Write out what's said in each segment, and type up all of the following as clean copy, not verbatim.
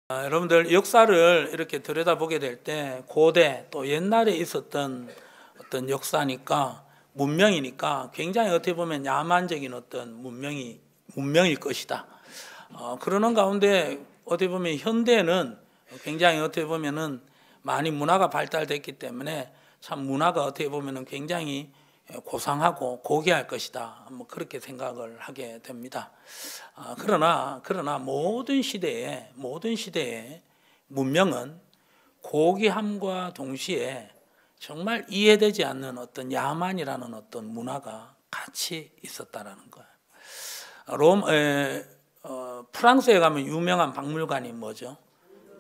여러분들 역사를 이렇게 들여다보게 될 때 고대 또 옛날에 있었던 어떤 역사니까 문명이니까 굉장히 어떻게 보면 야만적인 어떤 문명일 것이다. 그러는 가운데 어떻게 보면 현대는 굉장히 어떻게 보면은 많이 문화가 발달됐기 때문에 참 문화가 어떻게 보면은 굉장히 고상하고 고귀할 것이다. 뭐 그렇게 생각을 하게 됩니다. 그러나 모든 시대에 문명은 고귀함과 동시에 정말 이해되지 않는 어떤 야만이라는 어떤 문화가 같이 있었다라는 거예요. 프랑스에 가면 유명한 박물관이 뭐죠?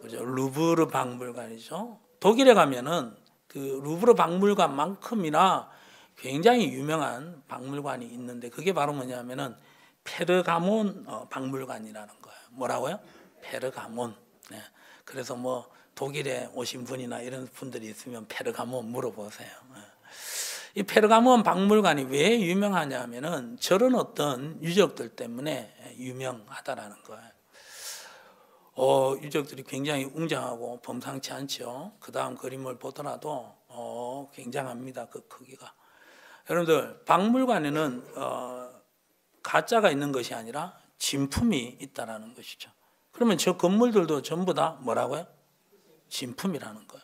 그죠? 루브르 박물관이죠. 독일에 가면은 그 루브르 박물관만큼이나 굉장히 유명한 박물관이 있는데 그게 바로 뭐냐면은 페르가몬 박물관이라는 거예요. 뭐라고요? 페르가몬. 네. 그래서 뭐 독일에 오신 분이나 이런 분들이 있으면 페르가몬 물어보세요. 네. 이 페르가몬 박물관이 왜 유명하냐면은 저런 어떤 유적들 때문에 유명하다라는 거예요. 유적들이 굉장히 웅장하고 범상치 않죠. 그 다음 그림을 보더라도 굉장합니다. 그 크기가. 여러분들 박물관에는 가짜가 있는 것이 아니라 진품이 있다라는 것이죠. 그러면 저 건물들도 전부 다 뭐라고요? 진품이라는 거예요.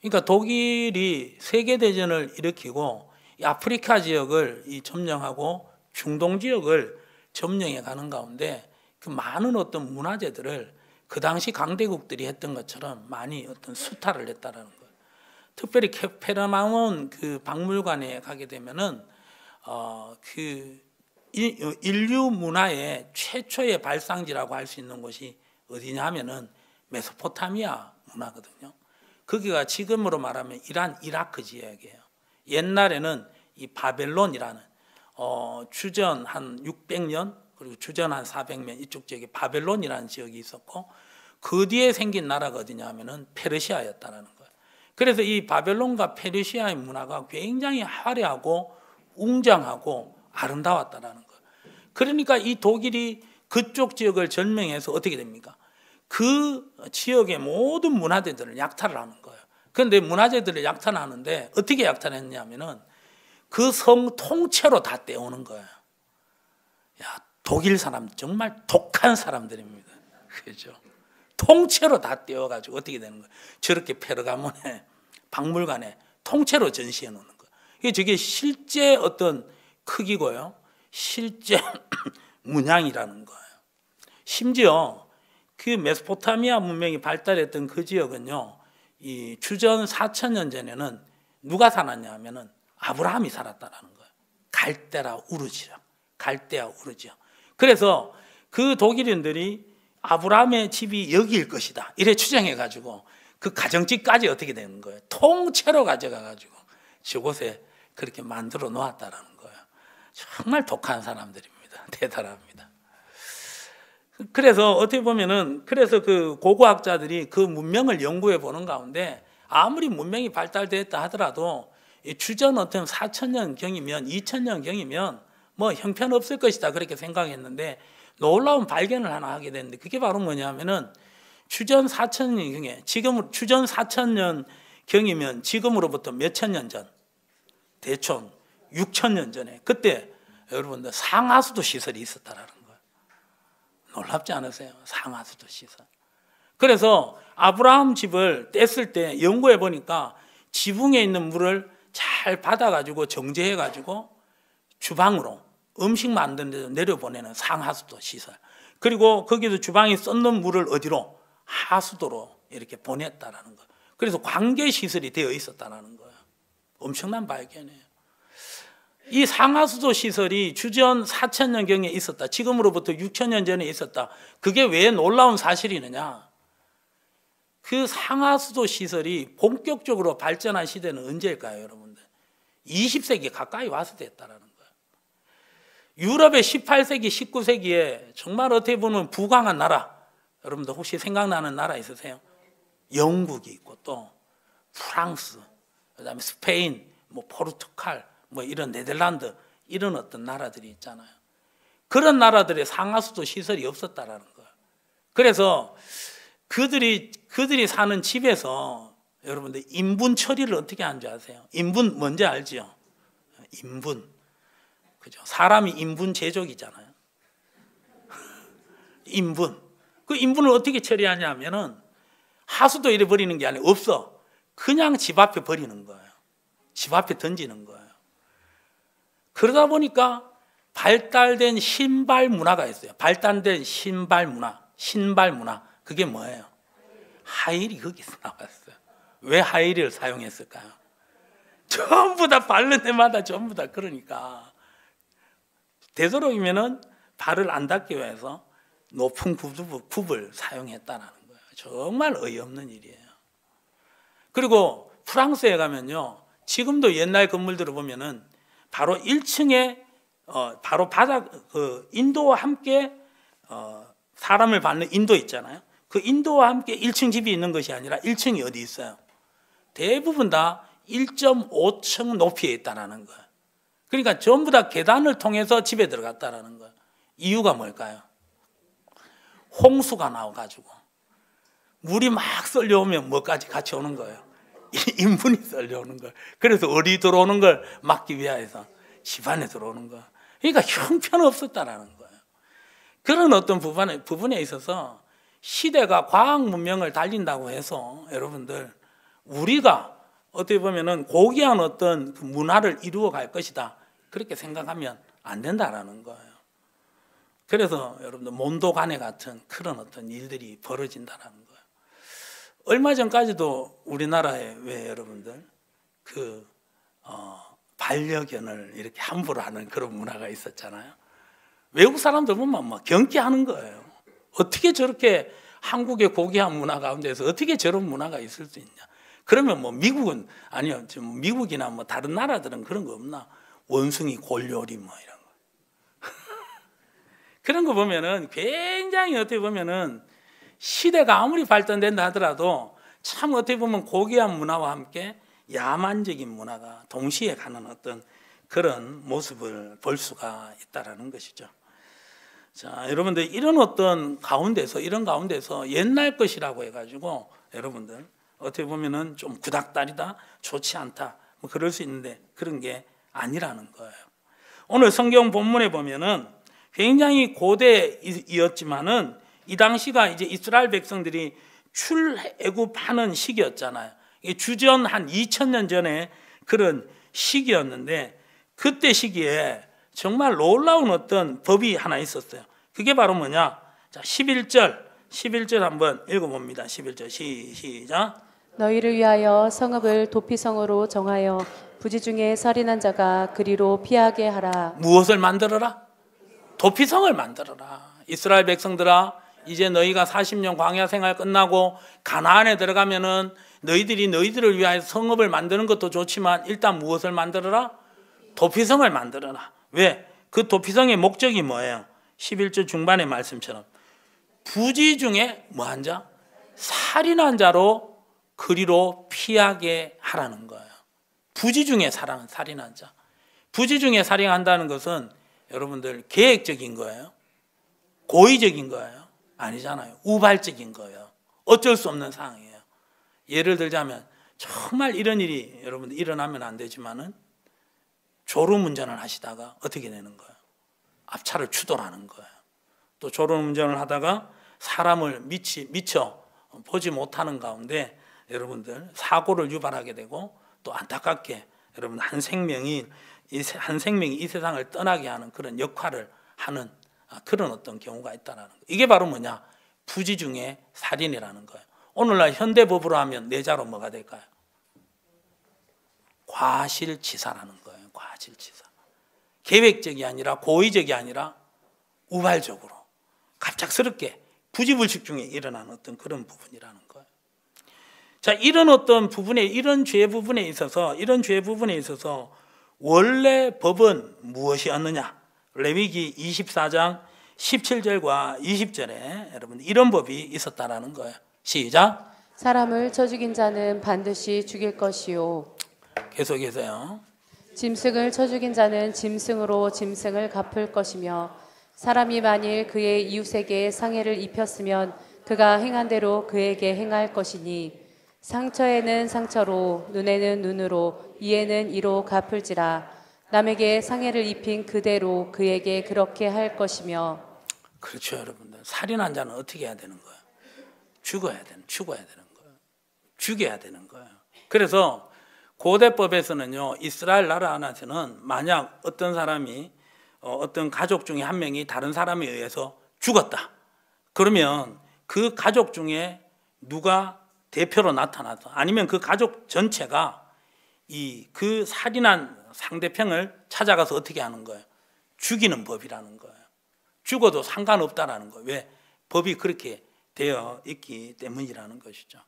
그러니까 독일이 세계대전을 일으키고 아프리카 지역을 점령하고 중동 지역을 점령해 가는 가운데 그 많은 어떤 문화재들을 그 당시 강대국들이 했던 것처럼 많이 어떤 수탈을 했다라는 거예요. 특별히 페르가몬 그 박물관에 가게 되면은 그 인류 문화의 최초의 발상지라고 할 수 있는 곳이 어디냐면은 메소포타미아 문화거든요. 거기가 지금으로 말하면 이란, 이라크 지역이에요. 옛날에는 이 바벨론이라는 주전 한 600년 그리고 주전 한 400년 이쪽 지역에 바벨론이라는 지역이 있었고 그 뒤에 생긴 나라가 어디냐면은 페르시아였다라는 거예요. 그래서 이 바벨론과 페르시아의 문화가 굉장히 화려하고 웅장하고 아름다웠다라는 거예요. 그러니까 이 독일이 그쪽 지역을 점령해서 어떻게 됩니까? 그 지역의 모든 문화재들을 약탈을 하는 거예요. 그런데 문화재들을 약탈하는데 어떻게 약탈했냐면은 그 성 통째로 다 떼오는 거예요. 야, 독일 사람 정말 독한 사람들입니다. 그죠? 통째로 다 떼어가지고 어떻게 되는 거예요? 저렇게 페르가몬에 박물관에 통째로 전시해 놓는 거예요. 저게 실제 어떤 크기고요. 실제 문양이라는 거예요. 심지어 그 메소포타미아 문명이 발달했던 그 지역은요, 이 주전 4,000년 전에는 누가 살았냐 하면은 아브라함이 살았다라는 거예요. 갈대아 우르지요. 그래서 그 독일인들이 아브라함의 집이 여기일 것이다. 이래 추정해가지고 그 가정집까지 어떻게 되는 거예요? 통째로 가져가가지고 저곳에 그렇게 만들어 놓았다라는 거예요. 정말 독한 사람들입니다. 대단합니다. 그래서 어떻게 보면은 그래서 그 고고학자들이 그 문명을 연구해 보는 가운데 아무리 문명이 발달됐다 하더라도 주전 어떤 4,000년 경이면 2,000년 경이면 뭐 형편없을 것이다 그렇게 생각했는데 놀라운 발견을 하나 하게 됐는데 그게 바로 뭐냐면은 주전 4,000년 경에 지금 주전 4,000년 경이면 지금으로부터 몇천 년 전 대충 6,000년 전에 그때 여러분들 상하수도 시설이 있었다라는 거예요. 놀랍지 않으세요? 상하수도 시설. 그래서 아브라함 집을 뗐을 때 연구해 보니까 지붕에 있는 물을 잘 받아가지고 정제해가지고 주방으로 음식 만드는 데서 내려보내는 상하수도 시설. 그리고 거기도 주방에 쏟는 물을 어디로? 하수도로 이렇게 보냈다라는 거예요. 그래서 관계 시설이 되어 있었다라는 거예요. 엄청난 발견이에요. 이 상하수도 시설이 주전 4,000년경에 있었다. 지금으로부터 6,000년 전에 있었다. 그게 왜 놀라운 사실이느냐? 그 상하수도 시설이 본격적으로 발전한 시대는 언제일까요, 여러분들? 20세기 가까이 와서 됐다라는 거예요. 유럽의 18세기, 19세기에 정말 어떻게 보면 부강한 나라, 여러분들 혹시 생각나는 나라 있으세요? 영국이 있고 또 프랑스, 그다음에 스페인, 뭐 포르투갈, 뭐 이런 네덜란드 이런 어떤 나라들이 있잖아요. 그런 나라들의 상하수도 시설이 없었다라는 거예요. 그래서 그들이 사는 집에서 여러분들 인분 처리를 어떻게 하는 줄 아세요? 인분 뭔지 알죠? 인분. 그죠? 사람이 인분 제조기잖아요. 인분. 그 인분을 어떻게 처리하냐면은 하수도 이래 버리는 게 아니라 없어. 그냥 집 앞에 버리는 거예요. 집 앞에 던지는 거예요. 그러다 보니까 발달된 신발 문화가 있어요. 발달된 신발 문화. 신발 문화. 그게 뭐예요? 하일이 거기서 나왔어요. 왜 하일을 사용했을까요? 전부 다 밟는 데마다 전부 다 그러니까 되도록이면은 발을 안 닿기 위해서 높은 굽을 사용했다는 거예요. 정말 어이없는 일이에요. 그리고 프랑스에 가면요, 지금도 옛날 건물들을 보면은 바로 1층에 바로 바닥 인도와 함께 사람을 받는 인도 있잖아요. 그 인도와 함께 1층 집이 있는 것이 아니라 1층이 어디 있어요? 대부분 다 1.5층 높이에 있다는 거예요. 그러니까 전부 다 계단을 통해서 집에 들어갔다는 거예요. 이유가 뭘까요? 홍수가 나와가지고 물이 막 썰려오면 뭐까지 같이 오는 거예요? 인분이 썰려오는 거예요. 그래서 어디 들어오는 걸 막기 위해서 집 안에 들어오는 거예요. 그러니까 형편없었다는 거예요. 그런 어떤 부분에 있어서 시대가 과학 문명을 달린다고 해서 여러분들 우리가 어떻게 보면은 고귀한 어떤 그 문화를 이루어 갈 것이다, 그렇게 생각하면 안 된다라는 거예요. 그래서 여러분들 몬도가네 같은 그런 어떤 일들이 벌어진다는 거예요. 얼마 전까지도 우리나라에 왜 여러분들 반려견을 이렇게 함부로 하는 그런 문화가 있었잖아요. 외국 사람들 보면 막 경계하는 거예요. 어떻게 저렇게 한국의 고귀한 문화 가운데서 어떻게 저런 문화가 있을 수 있냐. 그러면 뭐 미국은 아니요, 지금 미국이나 뭐 다른 나라들은 그런 거 없나? 원숭이 골요리 뭐 이런 거. 그런 거 보면은 굉장히 어떻게 보면은 시대가 아무리 발전된다 하더라도 참 어떻게 보면 고귀한 문화와 함께 야만적인 문화가 동시에 가는 어떤 그런 모습을 볼 수가 있다라는 것이죠. 자, 여러분들 이런 가운데서 옛날 것이라고 해가지고 여러분들 어떻게 보면은 좀 구닥다리다, 좋지 않다, 뭐 그럴 수 있는데 그런 게 아니라는 거예요. 오늘 성경 본문에 보면은 굉장히 고대이었지만은 이 당시가 이제 이스라엘 백성들이 출애굽하는 시기였잖아요. 주전 한 2000년 전에 그런 시기였는데 그때 시기에 정말 놀라운 어떤 법이 하나 있었어요. 그게 바로 뭐냐? 자, 11절 한번 읽어봅니다. 11절 시작. 너희를 위하여 성읍을 도피성으로 정하여 부지 중에 살인한 자가 그리로 피하게 하라. 무엇을 만들어라? 도피성을 만들어라. 이스라엘 백성들아, 이제 너희가 40년 광야 생활 끝나고 가나안에 들어가면은 너희들을 위하여 성읍을 만드는 것도 좋지만 일단 무엇을 만들어라? 도피성을 만들어라. 왜? 그 도피성의 목적이 뭐예요? 11절 중반의 말씀처럼 부지 중에 뭐한 자? 살인한 자로 그리로 피하게 하라는 거예요. 부지 중에 살인한 자. 부지 중에 살인한다는 것은 여러분들 계획적인 거예요? 고의적인 거예요? 아니잖아요. 우발적인 거예요. 어쩔 수 없는 상황이에요. 예를 들자면 정말 이런 일이 여러분들 일어나면 안 되지만은 졸음운전을 하시다가 어떻게 되는 거예요? 앞차를 추돌하는 거예요. 또 졸음운전을 하다가 사람을 미처 보지 못하는 가운데 여러분들 사고를 유발하게 되고 또 안타깝게 여러분 한 생명이 이 세상을 떠나게 하는 그런 역할을 하는 그런 어떤 경우가 있다는 거예요. 이게 바로 뭐냐? 부지 중에 살인이라는 거예요. 오늘날 현대법으로 하면 내자로 뭐가 될까요? 과실치사라는 거예요. 과실치사. 계획적이 아니라 고의적이 아니라 우발적으로 갑작스럽게 부지불식 중에 일어나는 어떤 그런 부분이라는 거예요. 자, 이런 어떤 부분에 이런 죄 부분에 있어서 원래 법은 무엇이었느냐? 레위기 24장 17절과 20절에 여러분 이런 법이 있었다라는 거예요. 시작. 사람을 쳐 죽인 자는 반드시 죽일 것이요. 계속해서요. 짐승을 쳐 죽인 자는 짐승으로 짐승을 갚을 것이며 사람이 만일 그의 이웃에게 상해를 입혔으면 그가 행한 대로 그에게 행할 것이니 상처에는 상처로 눈에는 눈으로 이에는 이로 갚을지라. 남에게 상해를 입힌 그대로 그에게 그렇게 할 것이며. 그렇죠, 여러분들. 살인한 자는 어떻게 해야 되는 거예요? 죽어야 되는 거예요. 죽여야 되는 거예요. 그래서 고대법에서는요, 이스라엘 나라 안에서는 만약 어떤 사람이 어떤 가족 중에 한 명이 다른 사람에 의해서 죽었다. 그러면 그 가족 중에 누가 대표로 나타나서 아니면 그 가족 전체가 그 살인한 상대편을 찾아가서 어떻게 하는 거예요? 죽이는 법이라는 거예요. 죽어도 상관없다라는 거예요. 왜? 법이 그렇게 되어 있기 때문이라는 것이죠.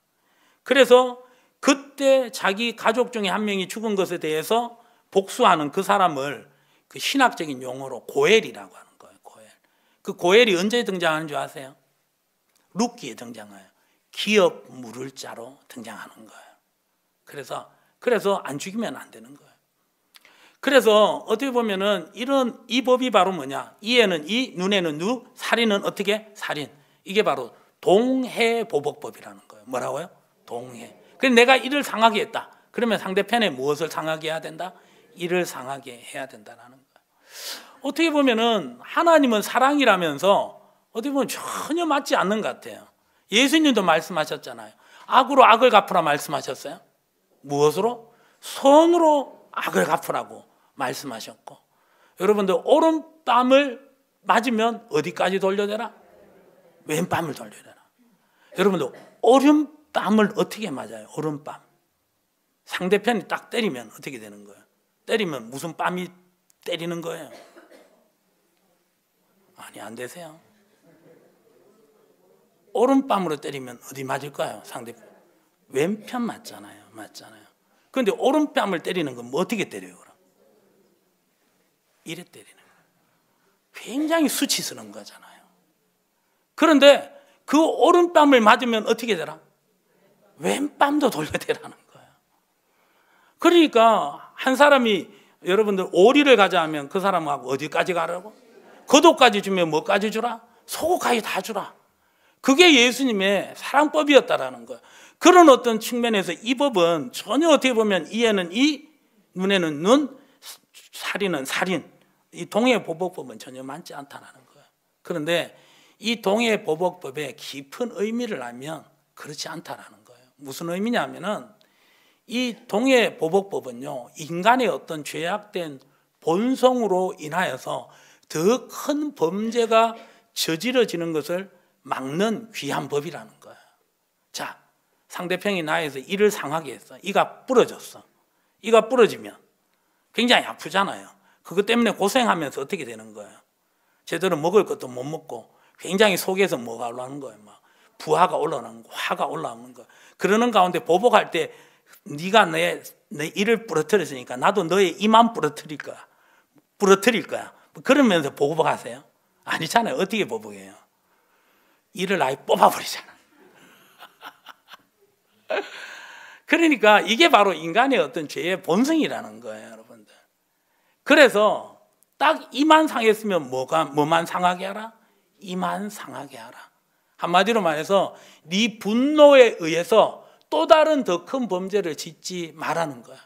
그래서 그때 자기 가족 중에 한 명이 죽은 것에 대해서 복수하는 그 사람을 그 신학적인 용어로 고엘이라고 하는 거예요. 고엘. 그 고엘이 언제 등장하는 줄 아세요? 룻기에 등장해요. 기업 물을 자로 등장하는 거예요. 그래서 안 죽이면 안 되는 거예요. 그래서 어떻게 보면은 이 법이 바로 뭐냐? 이에는 이, 눈에는 눈, 살인은 어떻게? 살인. 이게 바로 동해보복법이라는 거예요. 뭐라고요? 동해. 그래서 내가 이를 상하게 했다. 그러면 상대편에 무엇을 상하게 해야 된다? 이를 상하게 해야 된다는 거예요. 어떻게 보면은 하나님은 사랑이라면서 어떻게 보면 전혀 맞지 않는 것 같아요. 예수님도 말씀하셨잖아요. 악으로 악을 갚으라 말씀하셨어요. 무엇으로? 선으로 악을 갚으라고 말씀하셨고, 여러분들 오른뺨을 맞으면 어디까지 돌려대라? 왼뺨을 돌려대라. 여러분들 오른뺨을 어떻게 맞아요? 오른뺨. 상대편이 딱 때리면 어떻게 되는 거예요? 때리면 무슨 뺨이 때리는 거예요? 아니, 안 되세요. 오른뺨으로 때리면 어디 맞을까요? 상대편. 왼편 맞잖아요. 그런데 오른뺨을 때리는 건 뭐 어떻게 때려요? 그럼? 이래 때리는 거예요. 굉장히 수치스러운 거잖아요. 그런데 그 오른뺨을 맞으면 어떻게 되라? 왼뺨도 돌려대라는 거예요. 그러니까 한 사람이 여러분들 오리를 가자 하면 그 사람하고 어디까지 가라고? 겉옷까지 주면 뭐까지 주라? 속옷까지 다 주라. 그게 예수님의 사랑법이었다라는 거예요. 그런 어떤 측면에서 이 법은 전혀 어떻게 보면 이에는 이, 눈에는 눈, 살인은 살인, 이 동해보복법은 전혀 맞지 않다는 거예요. 그런데 이 동해보복법의 깊은 의미를 알면 그렇지 않다라는 거예요. 무슨 의미냐면은 이 동해보복법은요, 인간의 어떤 죄악된 본성으로 인하여서 더 큰 범죄가 저지러지는 것을 막는 귀한 법이라는 거예요. 자, 상대편이 나에서 이를 상하게 했어. 이가 부러졌어. 이가 부러지면 굉장히 아프잖아요. 그것 때문에 고생하면서 어떻게 되는 거예요? 제대로 먹을 것도 못 먹고 굉장히 속에서 뭐가 올라오는 거예요? 막 부하가 올라오는 거, 화가 올라오는 거. 그러는 가운데 보복할 때 네가 내 이를 부러뜨렸으니까 나도 너의 이만 부러뜨릴 거야. 그러면서 보복하세요? 아니잖아요. 어떻게 보복해요? 이를 아예 뽑아버리잖아. 그러니까 이게 바로 인간의 어떤 죄의 본성이라는 거예요, 여러분들. 그래서 딱 이만 상했으면 뭐만 상하게 하라? 이만 상하게 하라. 한마디로 말해서 네 분노에 의해서 또 다른 더 큰 범죄를 짓지 말라는 거야.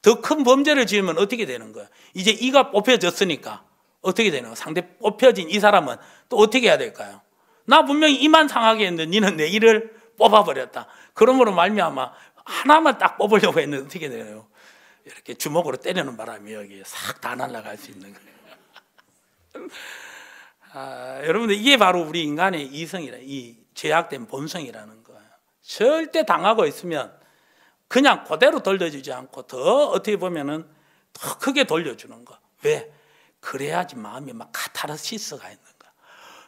더 큰 범죄를 지으면 어떻게 되는 거야? 이제 이가 뽑혀졌으니까 어떻게 되는 거야? 상대 뽑혀진 이 사람은 또 어떻게 해야 될까요? 나 분명히 이만 상하게 했는데 너는 내 이를 뽑아버렸다. 그러므로 말미암아 하나만 딱 뽑으려고 했는데 어떻게 돼요? 이렇게 주먹으로 때리는 바람에 여기 싹 다 날아갈 수 있는 거예요. 여러분들 이게 바로 우리 인간의 이성이라, 이 죄악된 본성이라는 거예요. 절대 당하고 있으면 그냥 그대로 돌려주지 않고 더 어떻게 보면은 더 크게 돌려주는 거. 왜? 그래야지 마음이 막 카타르시스가 있는 거야.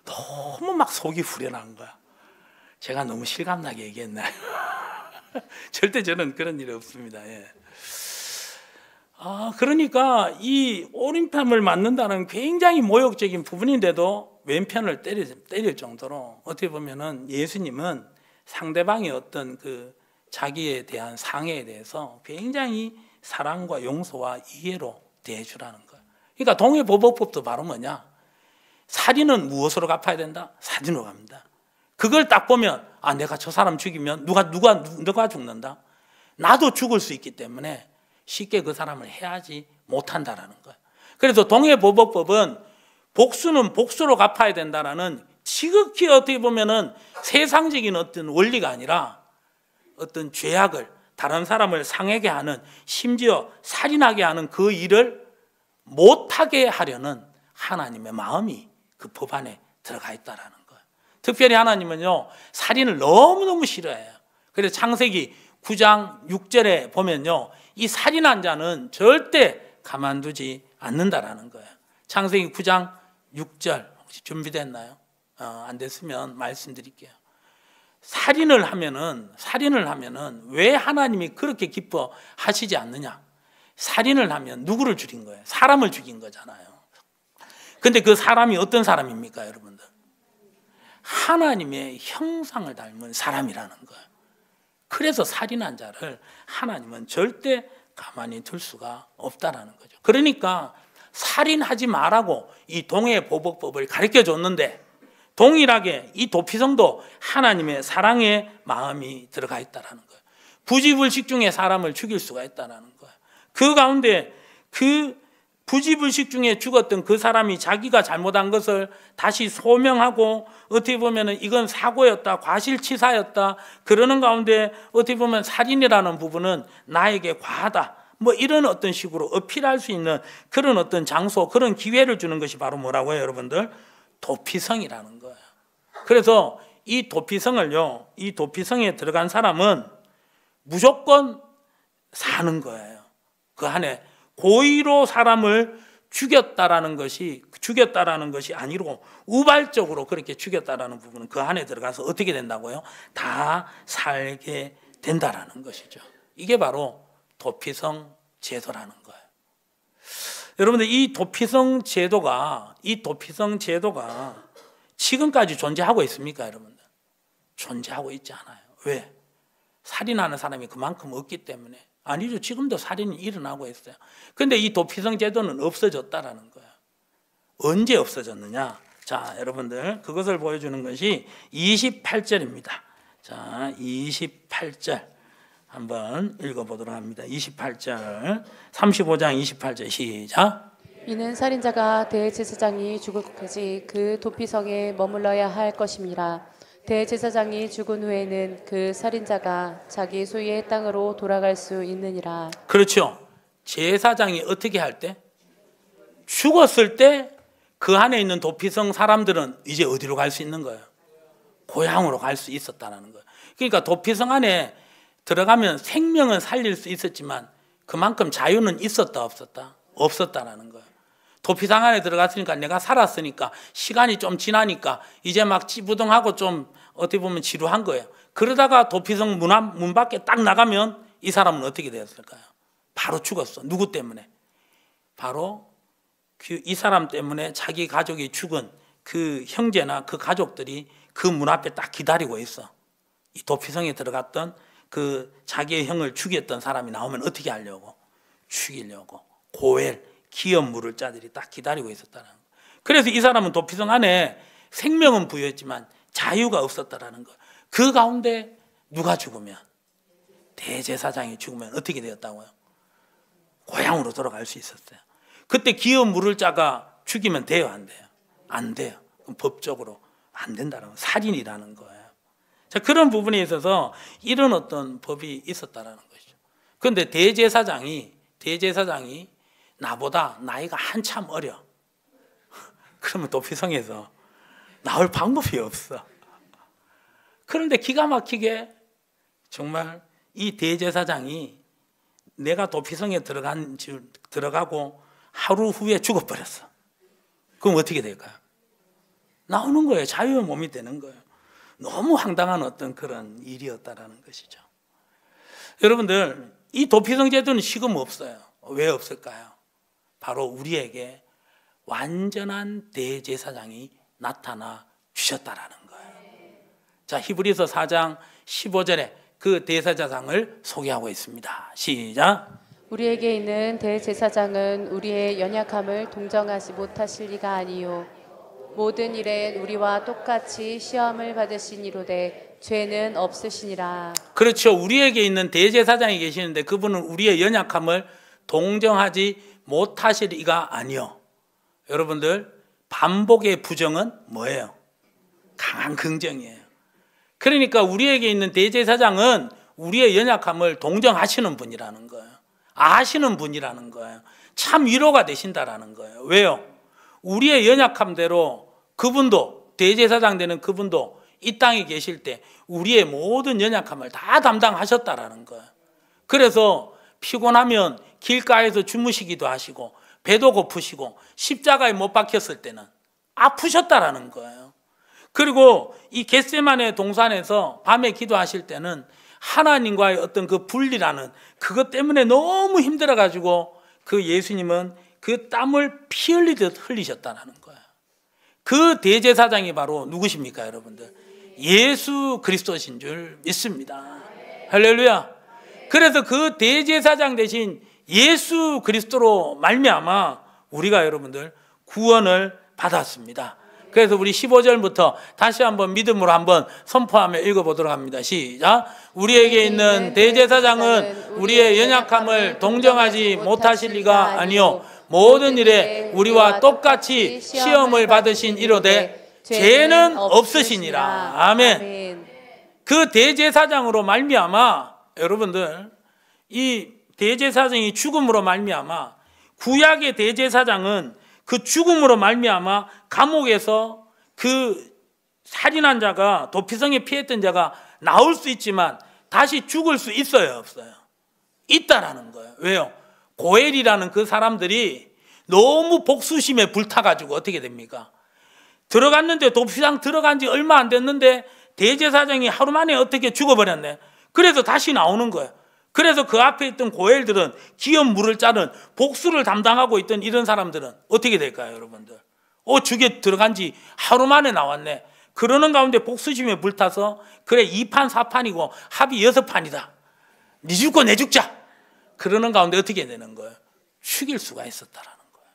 너무 막 속이 후련한 거야. 제가 너무 실감나게 얘기했나요? 절대 저는 그런 일이 없습니다. 예. 그러니까 이 오른편을 맞는다는 굉장히 모욕적인 부분인데도 왼편을 때릴 정도로 어떻게 보면은 예수님은 상대방의 어떤 그 자기에 대한 상해에 대해서 굉장히 사랑과 용서와 이해로 대해주라는 거예요. 그러니까 동해보복법도 바로 뭐냐? 살인은 무엇으로 갚아야 된다? 살인으로 갚는다. 그걸 딱 보면 내가 저 사람 죽이면 누가 죽는다? 나도 죽을 수 있기 때문에 쉽게 그 사람을 해하지 못한다라는 거예요. 그래서 동해보복법은 복수는 복수로 갚아야 된다라는 지극히 어떻게 보면은 세상적인 어떤 원리가 아니라 어떤 죄악을 다른 사람을 상하게 하는, 심지어 살인하게 하는 그 일을 못하게 하려는 하나님의 마음이 그 법 안에 들어가 있다라는 거예요. 특별히 하나님은요, 살인을 너무너무 싫어해요. 그래서 창세기 9장 6절에 보면요, 이 살인한 자는 절대 가만두지 않는다라는 거예요. 창세기 9장 6절 혹시 준비됐나요? 안 됐으면 말씀드릴게요. 살인을 하면은 왜 하나님이 그렇게 기뻐하시지 않느냐? 살인을 하면 누구를 죽인 거예요? 사람을 죽인 거잖아요. 근데 그 사람이 어떤 사람입니까, 여러분들? 하나님의 형상을 닮은 사람이라는 거예요. 그래서 살인한 자를 하나님은 절대 가만히 둘 수가 없다라는 거죠. 그러니까 살인하지 말라고 이 동해보복법을 가르쳐 줬는데, 동일하게 이 도피성도 하나님의 사랑의 마음이 들어가 있다라는 거예요. 부지불식 중에 사람을 죽일 수가 있다라는 거예요. 그 가운데 그 부지불식 중에 죽었던 그 사람이 자기가 잘못한 것을 다시 소명하고, 어떻게 보면 이건 사고였다, 과실치사였다, 그러는 가운데 어떻게 보면 살인이라는 부분은 나에게 과하다, 뭐 이런 어떤 식으로 어필할 수 있는 그런 어떤 장소, 그런 기회를 주는 것이 바로 뭐라고요, 여러분들? 도피성이라는 거예요. 그래서 이 도피성에 들어간 사람은 무조건 사는 거예요. 그 안에 고의로 사람을 죽였다라는 것이 아니고 우발적으로 그렇게 죽였다라는 부분은 그 안에 들어가서 어떻게 된다고요? 다 살게 된다라는 것이죠. 이게 바로 도피성 제도라는 거예요. 여러분들, 이 도피성 제도가 지금까지 존재하고 있습니까, 여러분들? 존재하고 있지 않아요. 왜? 살인하는 사람이 그만큼 없기 때문에. 아니죠. 지금도 살인이 일어나고 있어요. 근데 이 도피성 제도는 없어졌다라는 거예요. 언제 없어졌느냐? 자, 여러분들, 그것을 보여주는 것이 28절입니다. 자, 28절 한번 읽어보도록 합니다. 28절, 35장 28절 시작. 이는 살인자가 대제사장이 죽을 때까지 그 도피성에 머물러야 할 것임이라. 대제사장이 죽은 후에는 그 살인자가 자기 소유의 땅으로 돌아갈 수 있느니라. 그렇죠. 제사장이 어떻게 할 때? 죽었을 때 그 안에 있는 도피성 사람들은 이제 어디로 갈 수 있는 거예요? 고향으로 갈 수 있었다는 거예요. 그러니까 도피성 안에 들어가면 생명은 살릴 수 있었지만 그만큼 자유는 있었다, 없었다? 없었다라는 거예요. 도피성 안에 들어갔으니까, 내가 살았으니까, 시간이 좀 지나니까 이제 막 찌부둥하고 좀 어떻게 보면 지루한 거예요. 그러다가 도피성 문 밖에 딱 나가면 이 사람은 어떻게 되었을까요? 바로 죽었어. 누구 때문에? 바로 이 사람 때문에 자기 가족이 죽은 그 형제나 그 가족들이 그 문 앞에 딱 기다리고 있어. 이 도피성에 들어갔던 그 자기의 형을 죽였던 사람이 나오면 어떻게 하려고? 죽이려고. 고엘, 기업 물을 자들이 딱 기다리고 있었다는 거예요. 그래서 이 사람은 도피성 안에 생명은 부여했지만 자유가 없었다라는 거예요. 그 가운데 누가 죽으면, 대제사장이 죽으면 어떻게 되었다고요? 고향으로 돌아갈 수 있었어요. 그때 기업 물을 자가 죽이면 돼요, 안 돼요? 안 돼요. 법적으로 안 된다는 거예요. 살인이라는 거예요. 자, 그런 부분에 있어서 이런 어떤 법이 있었다라는 것이죠. 그런데 대제사장이 나보다 나이가 한참 어려. 그러면 도피성에서 나올 방법이 없어. 그런데 기가 막히게 정말 이 대제사장이 내가 도피성에 들어가고 하루 후에 죽어버렸어. 그럼 어떻게 될까요? 나오는 거예요. 자유의 몸이 되는 거예요. 너무 황당한 어떤 그런 일이었다라는 것이죠. 여러분들, 이 도피성 제도는 지금 없어요. 왜 없을까요? 바로 우리에게 완전한 대제사장이 나타나 주셨다라는 거예요. 자, 히브리서 4장 15절에 그 대제사장을 소개하고 있습니다. 시작. 우리에게 있는 대제사장은 우리의 연약함을 동정하지 못하실 리가 아니요 모든 일에 우리와 똑같이 시험을 받으신 이로되 죄는 없으시니라. 그렇죠. 우리에게 있는 대제사장이 계시는데 그분은 우리의 연약함을 동정하지 못하실 이가 아니요. 여러분들, 반복의 부정은 뭐예요? 강한 긍정이에요. 그러니까 우리에게 있는 대제사장은 우리의 연약함을 동정하시는 분이라는 거예요. 아시는 분이라는 거예요. 참 위로가 되신다라는 거예요. 왜요? 우리의 연약함대로 그분도, 대제사장 되는 그분도 이 땅에 계실 때 우리의 모든 연약함을 다 담당하셨다라는 거예요. 그래서 피곤하면 길가에서 주무시기도 하시고 배도 고프시고 십자가에 못 박혔을 때는 아프셨다라는 거예요. 그리고 이 겟세마네 동산에서 밤에 기도하실 때는 하나님과의 어떤 그 분리라는 그것 때문에 너무 힘들어가지고 그 예수님은 그 땀을 피 흘리듯 흘리셨다는 거예요. 그 대제사장이 바로 누구십니까, 여러분들? 예수 그리스도신 줄 믿습니다. 할렐루야. 그래서 그 대제사장 대신 예수 그리스도로 말미암아 우리가 여러분들 구원을 받았습니다. 그래서 우리 15절부터 다시 한번 믿음으로 한번 선포하며 읽어보도록 합니다. 시작. 우리에게 있는 대제사장은 우리의 연약함을 동정하지 못하실 리가 아니요 모든 일에 우리와 똑같이 시험을 받으신 이로되 죄는 없으시니라. 아멘. 그 대제사장으로 말미암아 여러분들, 이 대제사장이 죽음으로 말미암아, 구약의 대제사장은 그 죽음으로 말미암아 감옥에서 그 살인한 자가, 도피성에 피했던 자가 나올 수 있지만 다시 죽을 수 있어요, 없어요? 있다라는 거예요. 왜요? 고엘이라는 그 사람들이 너무 복수심에 불타가지고 어떻게 됩니까? 들어갔는데, 도피성 들어간 지 얼마 안 됐는데 대제사장이 하루 만에 어떻게 죽어버렸네. 그래서 다시 나오는 거예요. 그래서 그 앞에 있던 고엘들은, 기업 물을 자른 복수를 담당하고 있던 이런 사람들은 어떻게 될까요, 여러분들? 죽에 들어간 지 하루 만에 나왔네. 그러는 가운데 복수심에 불타서, 그래 2판 4판이고 합의 6판이다. 니 죽고 내 죽자. 그러는 가운데 어떻게 되는 거예요? 죽일 수가 있었다라는 거예요.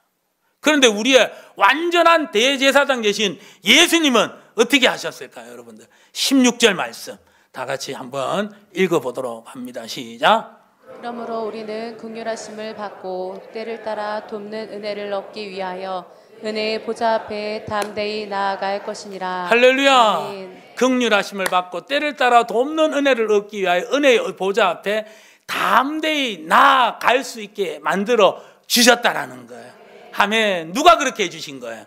그런데 우리의 완전한 대제사장 되신 예수님은 어떻게 하셨을까요, 여러분들? 16절 말씀 다 같이 한번 읽어보도록 합니다. 시작. 그러므로 우리는 긍휼하심을 받고 때를 따라 돕는 은혜를 얻기 위하여 은혜의 보좌 앞에 담대히 나아갈 것이니라. 할렐루야. 아멘. 긍휼하심을 받고 때를 따라 돕는 은혜를 얻기 위하여 은혜의 보좌 앞에 담대히 나아갈 수 있게 만들어 주셨다라는 거예요. 아멘. 누가 그렇게 해주신 거예요?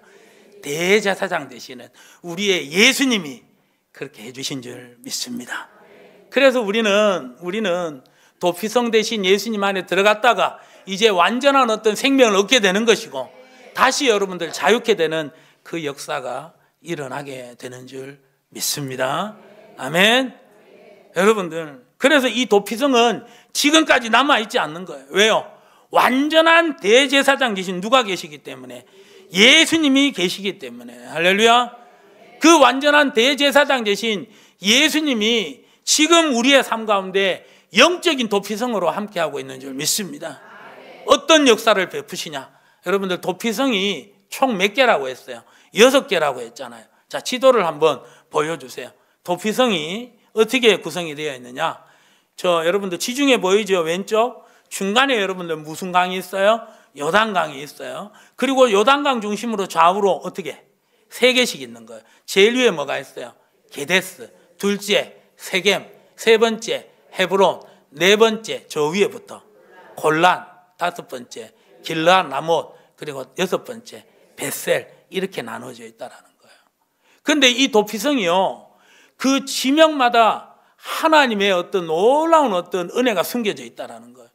대제사장 되시는 우리의 예수님이 그렇게 해주신 줄 믿습니다. 그래서 우리는 도피성 대신 예수님 안에 들어갔다가 이제 완전한 어떤 생명을 얻게 되는 것이고, 다시 여러분들 자유케 되는 그 역사가 일어나게 되는 줄 믿습니다. 아멘. 여러분들, 그래서 이 도피성은 지금까지 남아있지 않는 거예요. 왜요? 완전한 대제사장 계신 누가 계시기 때문에, 예수님이 계시기 때문에. 할렐루야. 그 완전한 대제사장 되신 예수님이 지금 우리의 삶 가운데 영적인 도피성으로 함께하고 있는 줄 믿습니다. 어떤 역사를 베푸시냐? 여러분들, 도피성이 총 몇 개라고 했어요? 6개라고 했잖아요. 자, 지도를 한번 보여주세요. 도피성이 어떻게 구성이 되어 있느냐? 여러분들 지중해 보이죠? 왼쪽 중간에 여러분들 무슨 강이 있어요? 요단강이 있어요. 그리고 요단강 중심으로 좌우로 어떻게 3개씩 있는 거예요. 제일 위에 뭐가 있어요? 게데스, 둘째 세겜, 세 번째 헤브론, 네 번째 저 위에부터 골란, 다섯 번째 길르앗 라못, 그리고 여섯 번째 벳셀, 이렇게 나눠져 있다라는 거예요. 그런데 이 도피성이요, 그 지명마다 하나님의 어떤 놀라운 어떤 은혜가 숨겨져 있다라는 거예요.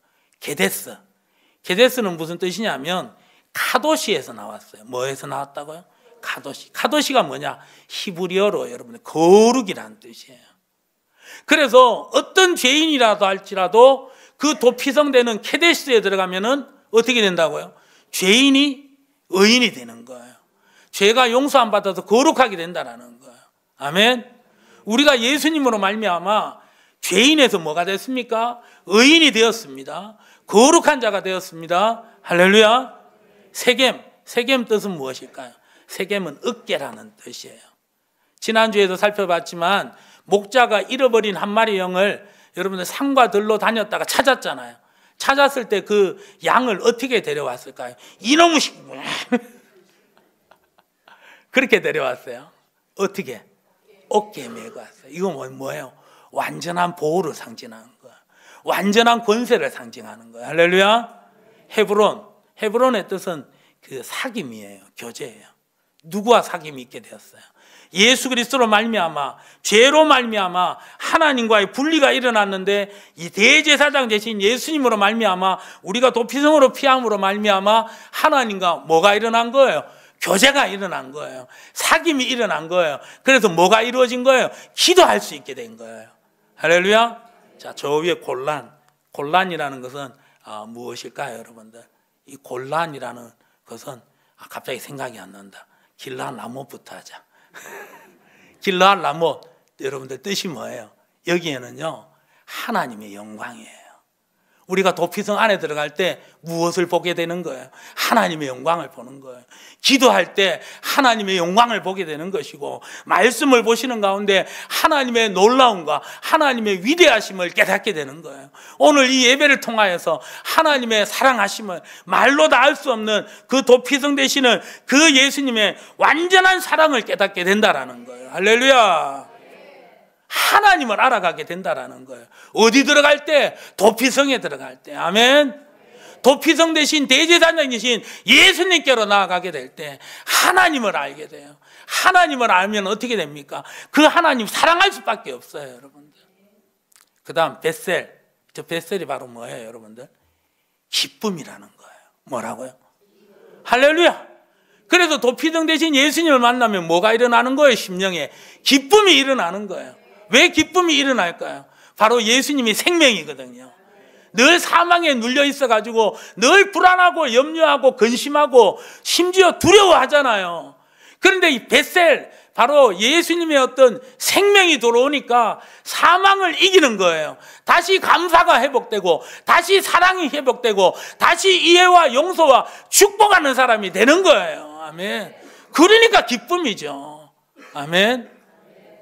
게데스는 무슨 뜻이냐면 카도시에서 나왔어요. 뭐에서 나왔다고요? 카도시. 카도시가 뭐냐? 히브리어로 여러분들 거룩이라는 뜻이에요. 그래서 어떤 죄인이라도 할지라도 그 도피성 되는 케데스에 들어가면은 어떻게 된다고요? 죄인이 의인이 되는 거예요. 죄가 용서 안 받아서 거룩하게 된다라는 거예요. 아멘. 우리가 예수님으로 말미암아 죄인에서 뭐가 됐습니까? 의인이 되었습니다. 거룩한 자가 되었습니다. 할렐루야. 세겜 뜻은 무엇일까요? 세겜은 어깨라는 뜻이에요. 지난주에도 살펴봤지만 목자가 잃어버린 한 마리 양을 여러분들 산과 들로 다녔다가 찾았잖아요. 찾았을 때 그 양을 어떻게 데려왔을까요? 이놈의 그렇게 데려왔어요. 어떻게? 어깨에 메고 왔어요. 이건 뭐예요? 완전한 보호를 상징하는 거예요. 완전한 권세를 상징하는 거예요. 할렐루야. 헤브론의 뜻은 그 사귐이에요. 교제예요. 누구와 사귐이 있게 되었어요? 예수 그리스도로 말미암아, 죄로 말미암아 하나님과의 분리가 일어났는데 이 대제사장 되신 예수님으로 말미암아 우리가 도피성으로 피함으로 말미암아 하나님과 뭐가 일어난 거예요? 교제가 일어난 거예요. 사귐이 일어난 거예요. 그래서 뭐가 이루어진 거예요? 기도할 수 있게 된 거예요. 할렐루야. 자, 저 위에 곤란이라는 것은 무엇일까요, 여러분들? 이 곤란이라는 것은 갑자기 생각이 안 난다. 길르앗 라못부터 하자. 길르앗 라못, 여러분들 뜻이 뭐예요? 여기에는요 하나님의 영광이에요. 우리가 도피성 안에 들어갈 때 무엇을 보게 되는 거예요? 하나님의 영광을 보는 거예요. 기도할 때 하나님의 영광을 보게 되는 것이고, 말씀을 보시는 가운데 하나님의 놀라움과 하나님의 위대하심을 깨닫게 되는 거예요. 오늘 이 예배를 통하여서 하나님의 사랑하심을 말로 다 알 수 없는 그 도피성 되시는 그 예수님의 완전한 사랑을 깨닫게 된다라는 거예요. 할렐루야. 하나님을 알아가게 된다라는 거예요. 어디 들어갈 때? 도피성에 들어갈 때. 아멘. 도피성 대신 대제사장이신 예수님께로 나아가게 될 때 하나님을 알게 돼요. 하나님을 알면 어떻게 됩니까? 그 하나님 사랑할 수밖에 없어요, 여러분들. 그 다음 벳셀. 저 벳셀이 바로 뭐예요, 여러분들? 기쁨이라는 거예요. 뭐라고요? 할렐루야. 그래서 도피성 대신 예수님을 만나면 뭐가 일어나는 거예요? 심령에 기쁨이 일어나는 거예요. 왜 기쁨이 일어날까요? 바로 예수님이 생명이거든요. 늘 사망에 눌려 있어가지고 늘 불안하고 염려하고 근심하고 심지어 두려워하잖아요. 그런데 이 벳셀, 바로 예수님의 어떤 생명이 들어오니까 사망을 이기는 거예요. 다시 감사가 회복되고 다시 사랑이 회복되고 다시 이해와 용서와 축복하는 사람이 되는 거예요. 아멘. 그러니까 기쁨이죠. 아멘.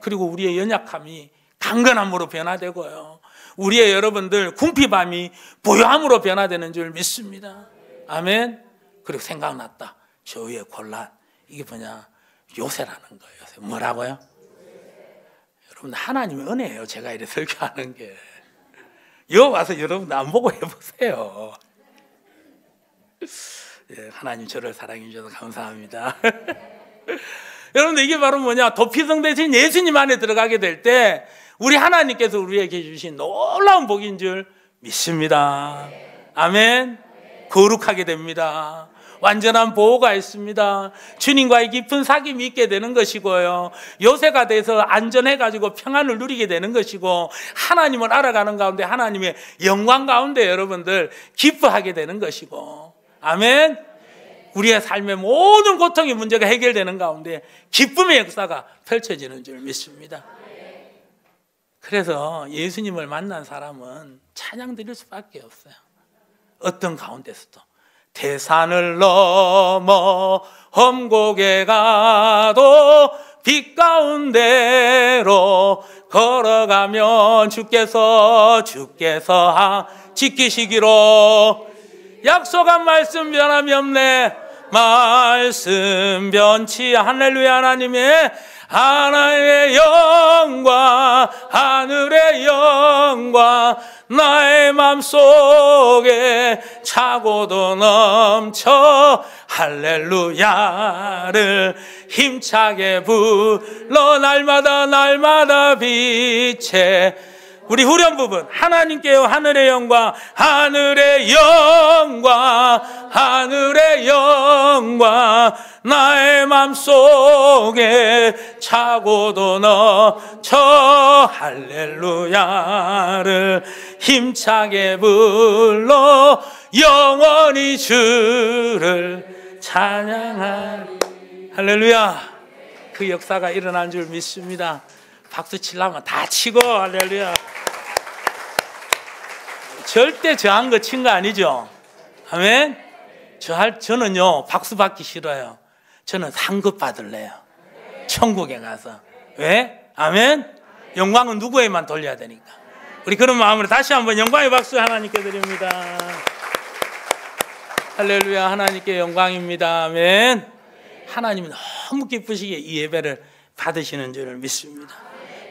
그리고 우리의 연약함이 강건함으로 변화되고요. 우리의 여러분들 궁핍함이 부요함으로 변화되는 줄 믿습니다. 아멘. 그리고 생각났다. 저 위에 곤란. 이게 뭐냐? 요새라는 거예요. 요새. 뭐라고요? 여러분, 하나님의 은혜예요. 제가 이렇게 설교하는 게. 여기 와서 여러분 안 보고 해보세요. 예, 하나님 저를 사랑해 주셔서 감사합니다. 여러분들, 이게 바로 뭐냐? 도피성 대신 예수님 안에 들어가게 될 때 우리 하나님께서 우리에게 주신 놀라운 복인 줄 믿습니다. 아멘. 거룩하게 됩니다. 완전한 보호가 있습니다. 주님과의 깊은 사귐이 있게 되는 것이고요. 요새가 돼서 안전해가지고 평안을 누리게 되는 것이고, 하나님을 알아가는 가운데 하나님의 영광 가운데 여러분들 기뻐하게 되는 것이고, 아멘. 우리의 삶의 모든 고통의 문제가 해결되는 가운데 기쁨의 역사가 펼쳐지는 줄 믿습니다. 그래서 예수님을 만난 사람은 찬양 드릴 수밖에 없어요. 어떤 가운데서도. 태산을 넘어 험곡에 가도 빛 가운데로 걸어가면 주께서 지키시기로 약속한 말씀 변함이 없네. 말씀 변치. 할렐루야. 하나님의 영광, 하늘의 영광 나의 맘속에 차고도 넘쳐 할렐루야를 힘차게 불러 날마다 빛에. 우리 후렴 부분, 하나님께요 하늘의 영광, 하늘의 영광, 하늘의 영광 나의 맘속에 차고도 넘쳐 할렐루야를 힘차게 불러 영원히 주를 찬양하리. 할렐루야. 그 역사가 일어난 줄 믿습니다. 박수 치려면 다 치고. 할렐루야. 절대 저한 거 친 거 아니죠? 아멘. 저는요 박수 받기 싫어요. 저는 상급 받을래요. 천국에 가서. 왜? 아멘? 영광은 누구에만 돌려야 되니까. 우리 그런 마음으로 다시 한번 영광의 박수 하나님께 드립니다. 할렐루야. 하나님께 영광입니다. 아멘. 하나님이 너무 기쁘시게 이 예배를 받으시는 줄 믿습니다.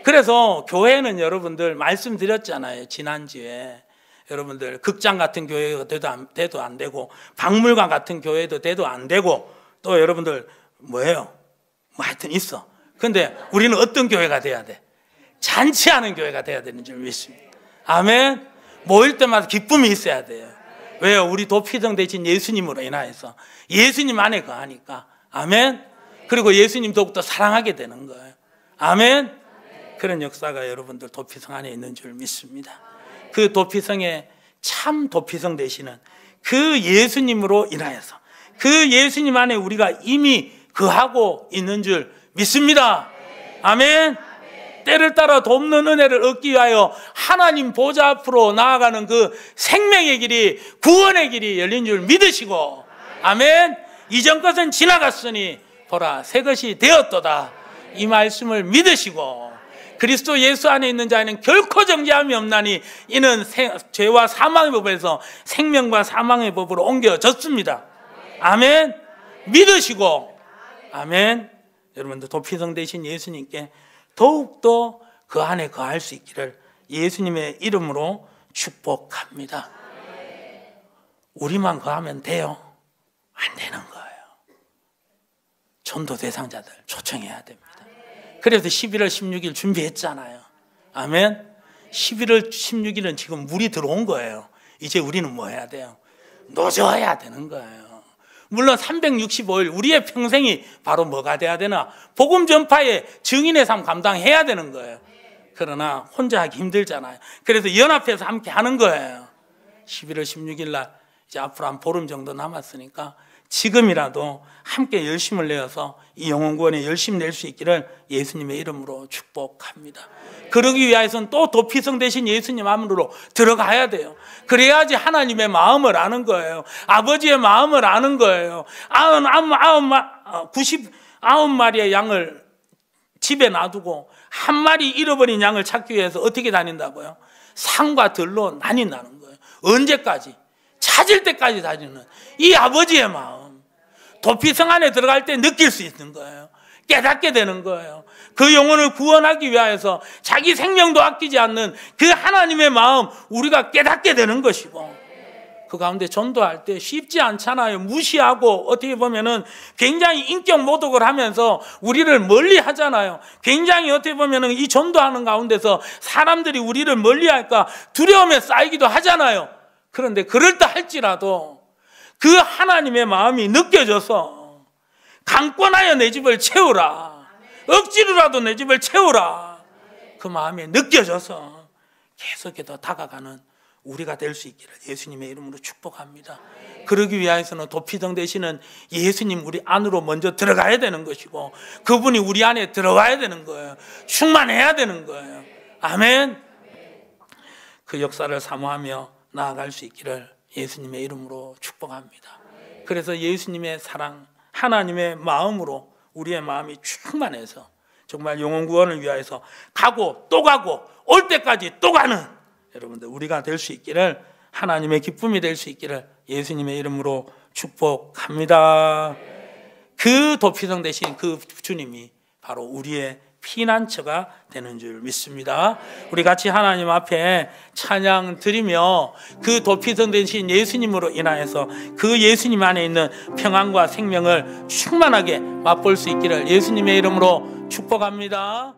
그래서 교회는 여러분들 말씀드렸잖아요. 지난주에 여러분들 극장 같은 교회가 돼도 안 되고 박물관 같은 교회도 돼도 안 되고 또 여러분들 뭐예요? 뭐 하여튼 있어. 근데 우리는 어떤 교회가 돼야 돼? 잔치하는 교회가 돼야 되는 줄 믿습니다. 아멘. 모일 때마다 기쁨이 있어야 돼요. 왜요? 우리 도피성 대신 예수님으로 인하여서 예수님 안에 거하니까. 아멘. 그리고 예수님 더욱더 사랑하게 되는 거예요. 아멘. 그런 역사가 여러분들 도피성 안에 있는 줄 믿습니다. 그 도피성에 참 도피성 되시는 그 예수님으로 인하여서 그 예수님 안에 우리가 이미 거하고 있는 줄 믿습니다. 아멘. 때를 따라 돕는 은혜를 얻기 위하여 하나님 보좌 앞으로 나아가는 그 생명의 길이, 구원의 길이 열린 줄 믿으시고, 아멘. 이전 것은 지나갔으니 보라 새 것이 되었도다. 이 말씀을 믿으시고, 그리스도 예수 안에 있는 자에는 결코 정죄함이 없나니 이는 죄와 사망의 법에서 생명과 사망의 법으로 옮겨졌습니다. 아멘. 믿으시고, 아멘. 여러분들 도피성 되신 예수님께 더욱더 그 안에 거할 수 있기를 예수님의 이름으로 축복합니다. 우리만 거하면 돼요? 안 되는 거예요. 전도 대상자들 초청해야 됩니다. 그래서 11월 16일 준비했잖아요. 아멘. 11월 16일은 지금 물이 들어온 거예요. 이제 우리는 뭐 해야 돼요? 노져야 되는 거예요. 물론 365일 우리의 평생이 바로 뭐가 돼야 되나? 복음 전파의 증인의 삶 감당해야 되는 거예요. 그러나 혼자 하기 힘들잖아요. 그래서 연합해서 함께 하는 거예요. 11월 16일 날 이제 앞으로 한 보름 정도 남았으니까 지금이라도 함께 열심을 내어서 이 영혼구원에 열심 낼 수 있기를 예수님의 이름으로 축복합니다. 그러기 위해서는 또 도피성 되신 예수님 안으로 들어가야 돼요. 그래야지 하나님의 마음을 아는 거예요. 아버지의 마음을 아는 거예요. 99마리의 양을 집에 놔두고 한 마리 잃어버린 양을 찾기 위해서 어떻게 다닌다고요? 산과 들로 나뉜다는 거예요. 언제까지? 찾을 때까지 다니는 이 아버지의 마음, 도피성 안에 들어갈 때 느낄 수 있는 거예요. 깨닫게 되는 거예요. 그 영혼을 구원하기 위해서 자기 생명도 아끼지 않는 그 하나님의 마음 우리가 깨닫게 되는 것이고, 그 가운데 전도할 때 쉽지 않잖아요. 무시하고 어떻게 보면은 굉장히 인격 모독을 하면서 우리를 멀리 하잖아요. 굉장히 어떻게 보면은 이 전도하는 가운데서 사람들이 우리를 멀리 할까 두려움에 쌓이기도 하잖아요. 그런데 그럴다 할지라도 그 하나님의 마음이 느껴져서 강권하여 내 집을 채우라, 억지로라도 내 집을 채우라, 그 마음이 느껴져서 계속해서 다가가는 우리가 될 수 있기를 예수님의 이름으로 축복합니다. 그러기 위해서는 도피성 되시는 예수님 우리 안으로 먼저 들어가야 되는 것이고, 그분이 우리 안에 들어와야 되는 거예요. 충만해야 되는 거예요. 아멘. 그 역사를 사모하며 나아갈 수 있기를 예수님의 이름으로 축복합니다. 그래서 예수님의 사랑, 하나님의 마음으로 우리의 마음이 충만해서 정말 영혼 구원을 위하여서 가고 또 가고 올 때까지 또 가는 여러분들 우리가 될 수 있기를, 하나님의 기쁨이 될 수 있기를 예수님의 이름으로 축복합니다. 그 도피성 대신 그 주님이 바로 우리의 피난처가 되는 줄 믿습니다. 우리 같이 하나님 앞에 찬양 드리며 그 도피성 되신 예수님으로 인하여서 그 예수님 안에 있는 평안과 생명을 충만하게 맛볼 수 있기를 예수님의 이름으로 축복합니다.